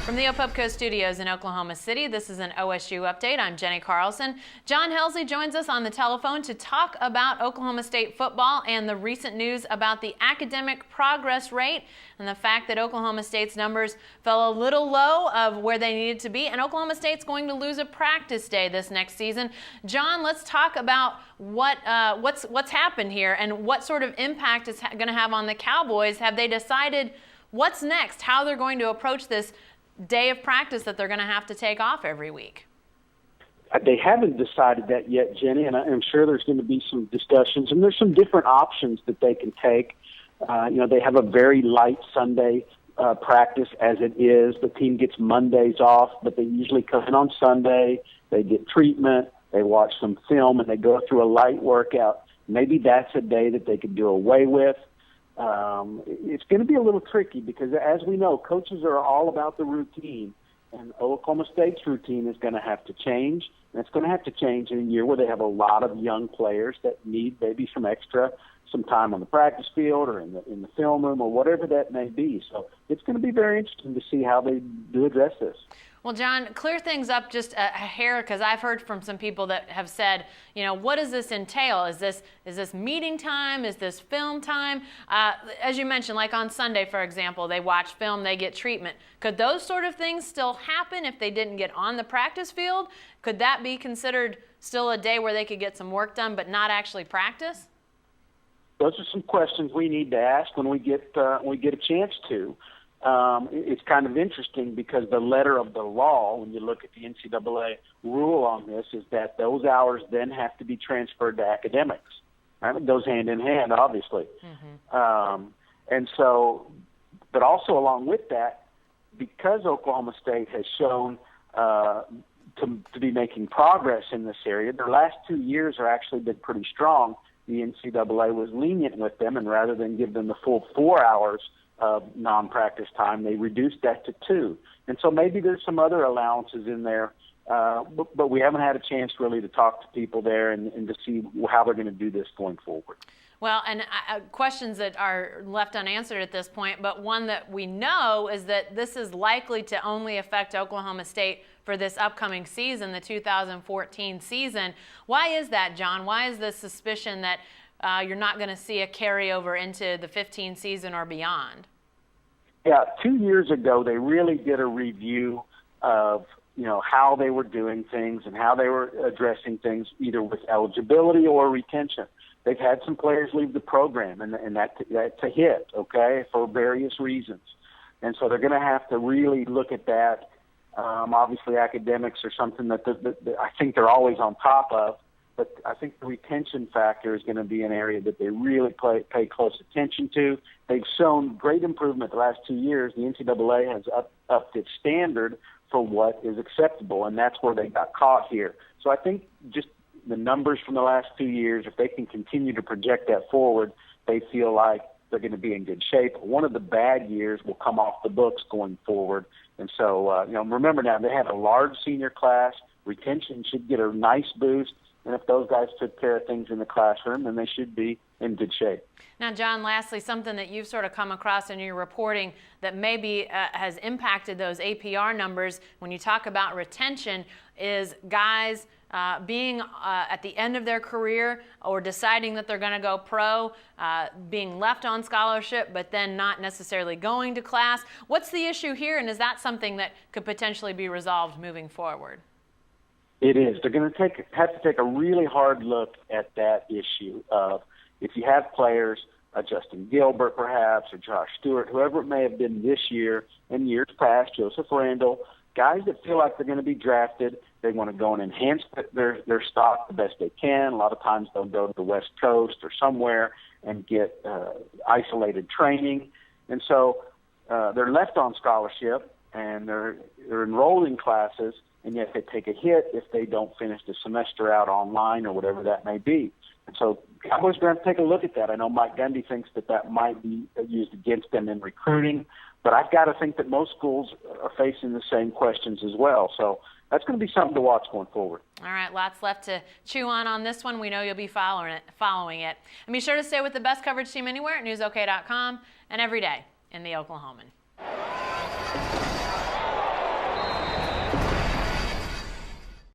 From the OPUBCO studios in Oklahoma City, this is an OSU update. I'm Jenni Carlson. John Helsley joins us on the telephone to talk about Oklahoma State football and the recent news about the academic progress rate and the fact that Oklahoma State's numbers fell a little low of where they needed to be, and Oklahoma State's going to lose a practice day this next season. John, let's talk about what's happened here and what sort of impact it's going to have on the Cowboys. Have they decided what's next, how they're going to approach this day of practice that they're going to have to take off every week? They haven't decided that yet, Jenny, and I'm sure there's going to be some discussions, and there's some different options that they can take. They have a very light Sunday practice as it is. The team gets Mondays off, but they usually come in on Sunday. They get treatment. They watch some film, and they go through a light workout. Maybe that's a day that they could do away with. It's going to be a little tricky because, as we know, coaches are all about the routine, and Oklahoma State's routine is going to have to change, and it's going to have to change in a year where they have a lot of young players that need maybe some time on the practice field or in the film room or whatever that may be. So it's going to be very interesting to see how they do address this. Well, John, clear things up just a hair, because I've heard from some people that have said, what does this entail? Is this meeting time? Is this film time? As you mentioned, like on Sunday, for example, they watch film, they get treatment. Could those sort of things still happen if they didn't get on the practice field? Could that be considered still a day where they could get some work done but not actually practice? Those are some questions we need to ask when we get a chance to. It's kind of interesting because the letter of the law, when you look at the NCAA rule on this, is that those hours then have to be transferred to academics. Right? It goes hand in hand, obviously. Mm-hmm. But also along with that, because Oklahoma State has shown to be making progress in this area, their last 2 years are actually been pretty strong. The NCAA was lenient with them, and rather than give them the full 4 hours of non-practice time, they reduced that to 2. And so maybe there's some other allowances in there, but we haven't had a chance really to talk to people there and to see how they're going to do this going forward. Well, and questions that are left unanswered at this point, but one that we know is that this is likely to only affect Oklahoma State for this upcoming season, the 2014 season. Why is that, John? Why is the suspicion that you're not going to see a carryover into the 15 season or beyond? Yeah, 2 years ago they really did a review of how they were doing things and how they were addressing things, either with eligibility or retention. They've had some players leave the program, and that's a hit, okay, for various reasons. And so they're going to have to really look at that. Obviously, academics are something that I think they're always on top of. But I think the retention factor is going to be an area that they really pay close attention to. They've shown great improvement the last 2 years. The NCAA has upped its standard for what is acceptable, and that's where they got caught here. So I think just the numbers from the last 2 years, if they can continue to project that forward, they feel like they're going to be in good shape. One of the bad years will come off the books going forward. And so, remember now, they had a large senior class. Retention should get a nice boost. And if those guys took care of things in the classroom, then they should be in good shape. Now, John, lastly, something that you've sort of come across in your reporting that maybe has impacted those APR numbers when you talk about retention is guys being at the end of their career or deciding that they're going to go pro, being left on scholarship, but then not necessarily going to class. What's the issue here, and is that something that could potentially be resolved moving forward? It is. They're going to have to take a really hard look at that issue of if you have players, Justin Gilbert perhaps, or Josh Stewart, whoever it may have been this year and years past, Joseph Randall, guys that feel like they're going to be drafted, they want to go and enhance their stock the best they can. A lot of times they'll go to the West Coast or somewhere and get isolated training. And so they're left on scholarship and they're enrolled in classes, and yet they take a hit if they don't finish the semester out online or whatever that may be. And so Cowboys are going to take a look at that. I know Mike Gundy thinks that might be used against them in recruiting, but I've got to think that most schools are facing the same questions as well. So that's going to be something to watch going forward. All right, lots left to chew on this one. We know you'll be following it. And be sure to stay with the best coverage team anywhere at newsok.com and every day in the Oklahoman.